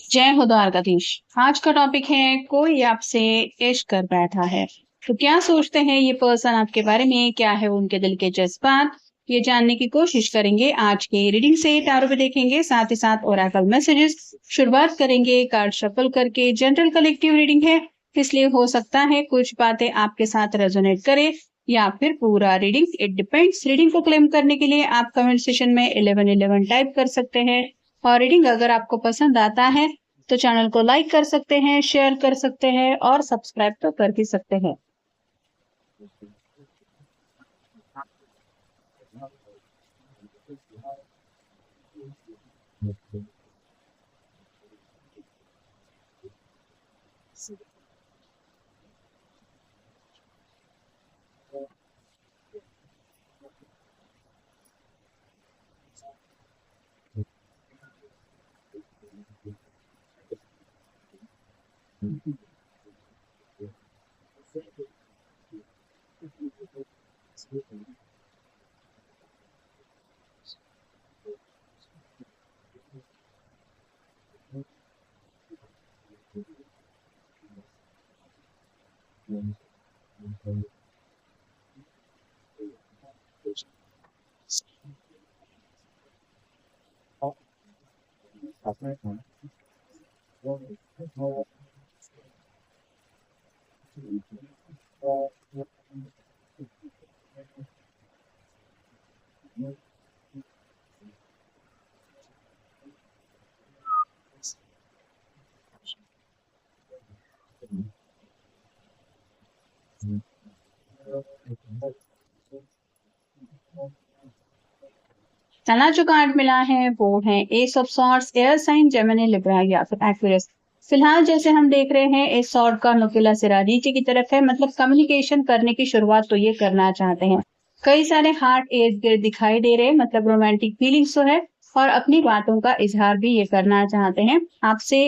जय हो द्वारकाधीश। आज का टॉपिक है कोई आपसे इश्क कर बैठा है। तो क्या सोचते हैं ये पर्सन आपके बारे में, क्या है उनके दिल के जज्बात, ये जानने की कोशिश करेंगे आज के रीडिंग से। टैरो पे देखेंगे, साथ ही साथ ओरेकल मैसेजेस। शुरुआत करेंगे कार्ड शफल करके। जनरल कलेक्टिव रीडिंग है, इसलिए हो सकता है कुछ बातें आपके साथ रेजोनेट करे या फिर पूरा रीडिंग, इट डिपेंड्स। रीडिंग को क्लेम करने के लिए आप कमेंट सेशन में 1111 टाइप कर सकते हैं। और रीडिंग अगर आपको पसंद आता है तो चैनल को लाइक कर सकते हैं, शेयर कर सकते हैं और सब्सक्राइब तो कर ही सकते हैं। पहला जो कार्ड मिला है वो है ace of swords, air sign, Gemini, Libra या फिर एक्वेरियस। फिलहाल जैसे हम देख रहे हैं इस सॉर्ड का नुकीला सिरा नीचे की तरफ है, मतलब कम्युनिकेशन करने की शुरुआत तो ये करना चाहते हैं। कई सारे हार्ट इर्द गिर्द दिखाई दे रहे हैं, मतलब रोमांटिक फीलिंग्स तो है और अपनी बातों का इजहार भी ये करना चाहते हैं। आपसे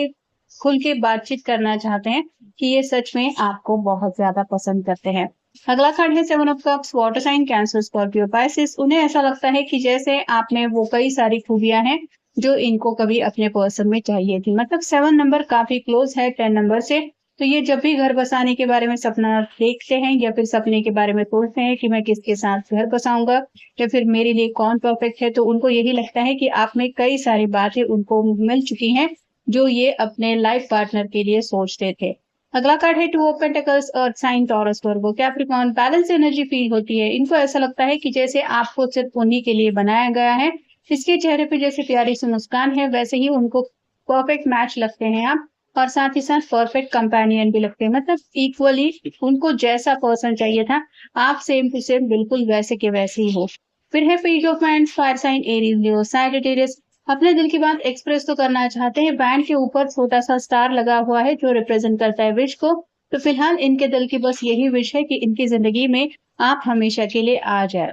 खुल के बातचीत करना चाहते हैं कि ये सच में आपको बहुत ज्यादा पसंद करते हैं। अगला कार्ड है seven of cups, water sign, Cancer, Scorpio, Pisces. उन्हें ऐसा लगता है कि जैसे आप में वो कई सारी खूबियां हैं जो इनको कभी अपने पर्सन में चाहिए थी। मतलब 7 नंबर काफी क्लोज है 10 नंबर से। तो ये जब भी घर बसाने के बारे में सपना देखते हैं या फिर सपने के बारे में सोचते हैं कि मैं किसके साथ घर बसाऊंगा या फिर मेरे लिए कौन परफेक्ट है, तो उनको यही लगता है कि आप में कई सारी बातें उनको मिल चुकी हैं जो ये अपने लाइफ पार्टनर के लिए सोचते थे। अगला कार्ड है two of pentacles, earth sign, Taurus, Virgo, Capricorn. Balance energy feel होती है। इनको ऐसा लगता है कि जैसे आपको सिर्फ उन्हीं के लिए बनाया गया है। इसके चेहरे पे जैसे प्यारी सी मुस्कान है, वैसे ही उनको परफेक्ट मैच लगते हैं आप। और साथ ही साथ परफेक्ट कंपेनियन भी लगते हैं, मतलब इक्वली उनको जैसा पर्सन चाहिए था आप सेम टू सेम बिल्कुल वैसे के वैसे ही हो। फिर है page of wands, fire sign, Aries, Leo, Sagittarius. अपने दिल की बात एक्सप्रेस तो करना चाहते हैं। बैंड के ऊपर छोटा सा स्टार लगा हुआ है जो रिप्रेजेंट करता है विश को। तो फिलहाल इनके दिल की बस यही विश है कि इनकी जिंदगी में आप हमेशा के लिए आ जाए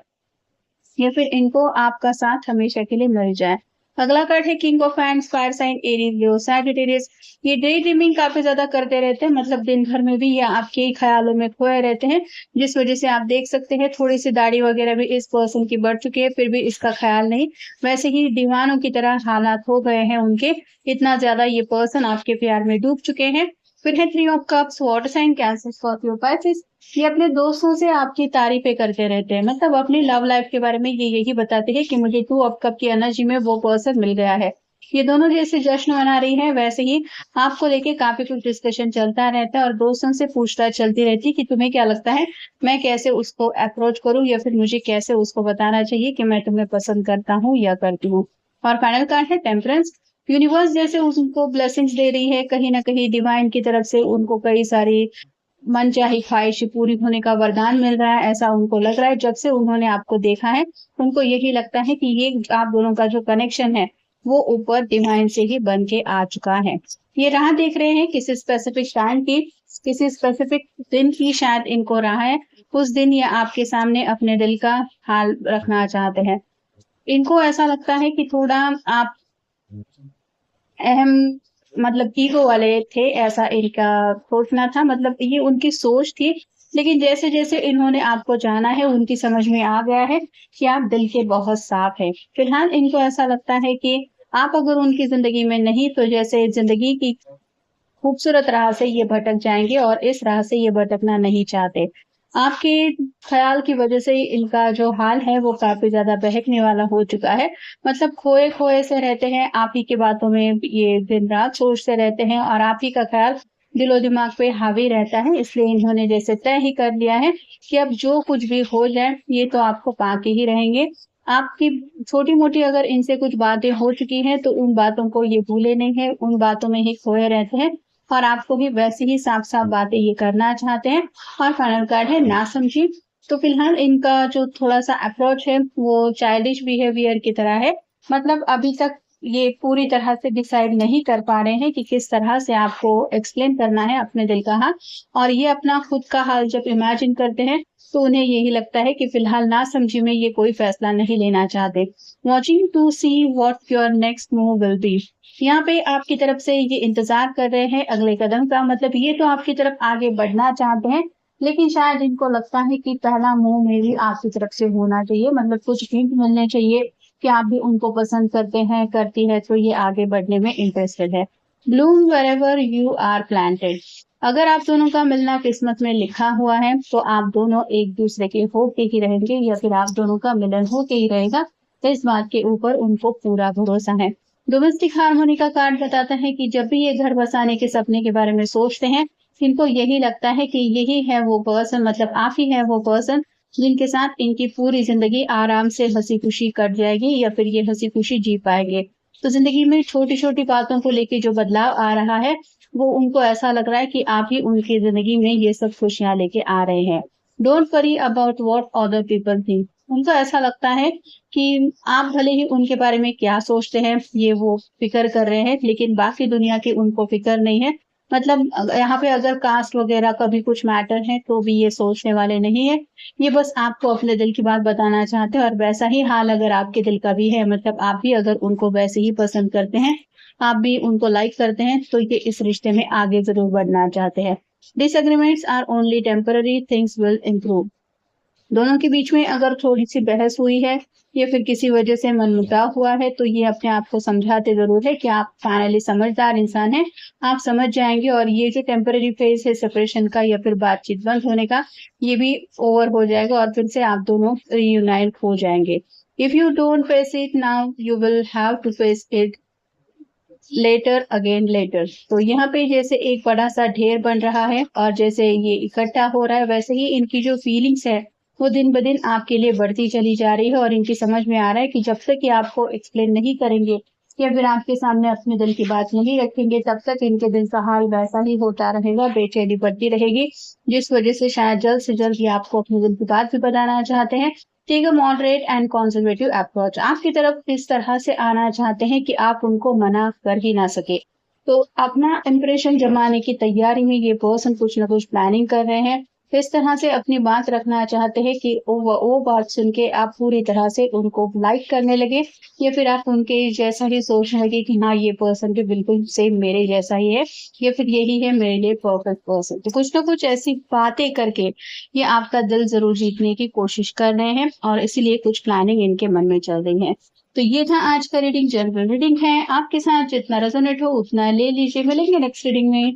या फिर इनको आपका साथ हमेशा के लिए मिल जाए। अगला कार्ड है king of hands, fire sign, Aries, Leo, Sagittarius. ये डे ड्रीमिंग काफी ज्यादा करते रहते हैं, मतलब दिन भर में भी ये आपके ही ख्यालों में खोए रहते हैं, जिस वजह से आप देख सकते हैं थोड़ी सी दाढ़ी वगैरह भी इस पर्सन की बढ़ चुकी है, फिर भी इसका ख्याल नहीं। वैसे ही दीवानों की तरह हालात हो गए हैं उनके, इतना ज्यादा ये पर्सन आपके प्यार में डूब चुके हैं। फिर है three of cups, water sign, Cancer, Scorpio, Pisces. ये अपने दोस्तों से आपकी तारीफें करते रहते हैं, मतलब अपनी लव लाइफ के बारे में ये यही बताते हैं कि मुझे टू ऑफ कप की एनर्जी में वो पर्सन मिल गया है। ये दोनों जैसे जश्न मना रही है, वैसे ही आपको लेके काफी कुछ डिस्कशन चलता रहता है और दोस्तों से पूछताछ चलती रहती है कि तुम्हें क्या लगता है, मैं कैसे उसको अप्रोच करूं या फिर मुझे कैसे उसको बताना चाहिए कि मैं तुम्हें पसंद करता हूँ या करती हूँ। और फाइनल कार्ड है टेम्परेंस। यूनिवर्स जैसे उनको ब्लेसिंग्स दे रही है, कहीं ना कहीं डिवाइन की तरफ से उनको कई सारी मनचाही ख्वाहिश पूरी होने का वरदान मिल रहा है, ऐसा उनको लग रहा है। जब से उन्होंने आपको देखा है उनको यही लगता है कि ये आप दोनों का जो कनेक्शन है वो ऊपर डिवाइन से ही बन के आ चुका है। ये राह देख रहे हैं किसी स्पेसिफिक टाइम की, किसी स्पेसिफिक दिन की, शायद इनको राह है उस दिन ये आपके सामने अपने दिल का हाल रखना चाहते हैं। इनको ऐसा लगता है कि थोड़ा आप अहम, मतलब ईगो वाले थे, ऐसा इनका सोचना था, मतलब ये उनकी सोच थी। लेकिन जैसे जैसे इन्होंने आपको जाना है उनकी समझ में आ गया है कि आप दिल के बहुत साफ है। फिलहाल इनको ऐसा लगता है कि आप अगर उनकी ज़िंदगी में नहीं, तो जैसे ज़िंदगी की खूबसूरत राह से ये भटक जाएँगे और इस राह से ये भटकना नहीं चाहते। आपके ख़्याल की वज़ह से इनका जो हाल है वो काफ़ी ज़्यादा बहकने वाला हो चुका है। मतलब खोए-खोए से रहते हैं, आप ही की बातों में ये दिन-रात सोचते रहते हैं और आप ही का ख़्याल दिलो-दिमाग पे हावी रहता है। इसलिए इन्होंने जैसे तय ही कर लिया है कि अब जो कुछ भी हो जाए, ये तो आपको पाके ही रहेंगे। आपकी छोटी-मोटी अगर इनसे कुछ बातें हो चुकी हैं, तो उन बातों को ये भूले नहीं हैं, उन बातों में ही खोए रहते हैं और आपको भी वैसे ही साफ-साफ बातें ये करना चाहते हैं। और फाइनल कार्ड है नासमझी। तो फिलहाल इनका जो थोड़ा-सा अप्रोच है, वो चाइल्डिश बिहेवियर की तरह है। मतलब अभी तक ये पूरी तरह से डिसाइड नहीं कर पा रहे हैं कि किस तरह से आपको एक्सप्लेन करना है अपने दिल का हाल। और ये अपना खुद का हाल जब इमेजिन करते हैं, तो उन्हें यही लगता है कि फिलहाल नासमझी में ये कोई फैसला नहीं लेना चाहते। Watching to see what your next move will be. यहाँ पे आपकी तरफ से ये इंतज़ार कर रहे हैं अगले कदम का, मतलब ये तो आपकी तरफ आगे बढ़ना चाहते हैं, लेकिन शायद इनको लगता है कि पहला मूव मेरी आपकी तरफ से होना चाहिए, मतलब कुछ हिंट मिलने चाहिए कि आप भी उनको पसंद करते हैं, करती है, तो ये आगे बढ़ने में इंटरेस्टेड है। Bloom wherever you are planted. अगर आप दोनों का मिलना किस्मत में लिखा हुआ है, तो आप दोनों एक-दूसरे के होके ही रहेंगे या फिर आप दोनों का मिलन होके ही रहेगा, इस बात के ऊपर उनको पूरा भरोसा है। डोमेस्टिक हार्मनी का कार्ड बताता है कि जब भी ये घर बसाने के सपने के बारे में सोचते हैं, इनको यही लगता है कि यही है वो पर्सन, मतलब आप ही है वो पर्सन जिनके साथ इनकी पूरी ज़िंदगी आराम से हँसी-खुशी कट जाएगी या फिर ये हँसी-खुशी जी पाएँगे। तो ज़िंदगी में छोटी-छोटी बातों को लेके जो बदलाव आ रहा है, वो उनको ऐसा लग रहा है कि आप ही उनकी ज़िंदगी में ये सब खुशियाँ लेके आ रहे हैं। Don't worry about what other people think. उनको ऐसा लगता है कि आप भले ही उनके बारे में क्या सोचते हैं, ये वो फ़िक्र कर रहे हैं, लेकिन बाकी दुनिया की उनको फ़िक्र नहीं है। मतलब यहाँ पे अगर कास्ट वग़ैरह का भी कुछ मैटर है, तो भी ये सोचने वाले नहीं हैं। ये बस आपको अपने दिल की बात बताना चाहते हैं और वैसा ही हाल अगर आपके दिल का भी है, मतलब आप भी अगर उनको वैसे ही पसंद करते हैं, आप भी उनको लाइक करते हैं, तो ये इस रिश्ते में आगे ज़रूर बढ़ना चाहते हैं। Disagreements are only temporary, things will improve. दोनों के बीच में अगर थोड़ी-सी बहस हुई है या फिर किसी वजह से मनमुटाव हुआ है, तो ये अपने आप को समझाते ज़रूर है कि आप फाइनली समझदार इंसान हैं। आप समझ जाएँगे और ये जो टेम्परेरी फेज़ है सेपरेशन का या फिर बातचीत बंद होने का, ये भी ओवर हो जाएगा और फिर से आप दोनों रियूनाइट हो जाएँगे। If you don't face it now, you will have to face it later again later. तो यहाँ पे जैसे एक बड़ा-सा ढेर बन रहा है और जैसे ये इकट्ठा हो रहा है, वैसे ही इनकी जो फीलिंग्स है, वो दिन-ब-दिन आपके लिए बढ़ती चली जा रही है और इनकी समझ में आ रहा है कि जब तक ये आपको एक्सप्लेन नहीं करेंगे या फिर आपके सामने अपने दिल की बात नहीं रखेंगे, तब तक इनके दिल का हाल वैसा ही होता रहेगा, बेचैनी बढ़ती रहेगी, जिस वजह से शायद जल्द से जल्द ये आपको अपने दिल की बात भी बताना चाहते हैं। Take a moderate and conservative approach. आपकी तरफ इस तरह से आना चाहते हैं कि आप उनको मना कर ही ना सके। तो अपना इंप्रेशन जमाने की तैयारी में ये पर्सन कुछ ना कुछ प्लानिंग कर रहे हैं। इस तरह से अपनी बात रखना चाहते हैं कि वो बात सुन के आप पूरी तरह से उनको लाइक करने लगे या फिर आप उनके जैसा ही सोचने लगे कि हाँ, ये पर्सन भी बिल्कुल सेम मेरे जैसा ही है या फिर यही है मेरे लिए परफेक्ट पर्सन। तो कुछ ना कुछ ऐसी बातें करके ये आपका दिल ज़रूर जीतने की कोशिश कर रहे हैं और इसीलिए कुछ प्लानिंग इनके मन में चल रही है। तो ये था आज का रीडिंग, जनरल रीडिंग है। आपके साथ जितना रेजोनेट हो उतना ले लीजिए। मिलेंगे नेक्स्ट रीडिंग में।